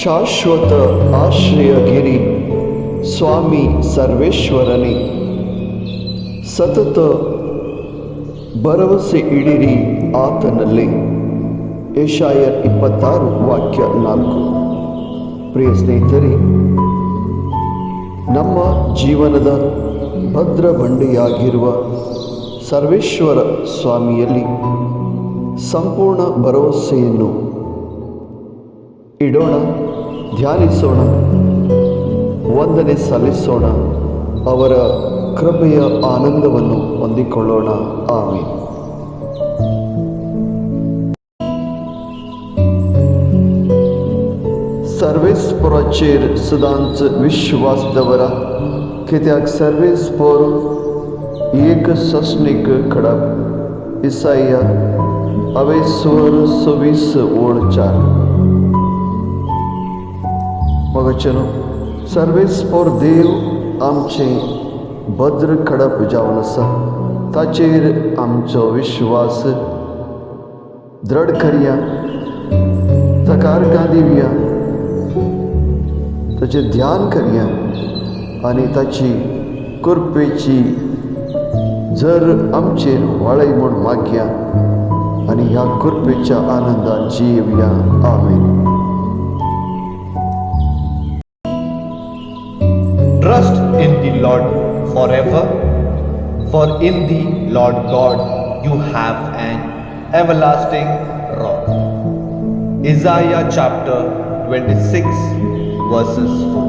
ಶಾಶ್ವತ ಆಶ್ರಯಗಿರಿ ಸ್ವಾಮಿ ಸರ್ವೇಶ್ವರನೇ, ಸತತ ಭರವಸೆ ಇಡಿರಿ ಆತನಲ್ಲಿ. ಯೆಶಾಯ 26 ವಾಕ್ಯ 4. ಪ್ರಿಯ ಸ್ನೇಹಿತರೆ, ನಮ್ಮ ಜೀವನದ ಭದ್ರ ಬಂಡೆಯಾಗಿರುವ ಸರ್ವೇಶ್ವರ ಸ್ವಾಮಿಯಲ್ಲಿ ಸಂಪೂರ್ಣ ಭರವಸೆಯನ್ನು ಇಡೋಣ, ಧ್ಯಾನಿಸೋಣ, ವಂದನೆ ಸಲ್ಲಿಸೋಣ, ಅವರ ಕೃಪೆಯ ಆನಂದವನ್ನು ಹೊಂದಿಕೊಳ್ಳೋಣ. ಆಮೆನ್. सर्वेच पोराचेर सदांच विश्वास दवरा, कित्याक सर्वेच पोर एक ससनीक खडप. इसाया 26:26-4. मगचनो, सर्वेच पोर देव आमचे भद्र खडप जावन आसा, ताचेर आमचो विश्वास दृढ करया, तकार गांदिवया, ताचे ध्यान करया आनी ताची कृपेची जर आमचेर व्हाळय म्हूण मागया आनी ह्या कृपेच्या आनंदात जियेवया. आमेन. Trust in the Lord forever, for in the Lord God you have an everlasting rock. Isaiah chapter 26 verses 4.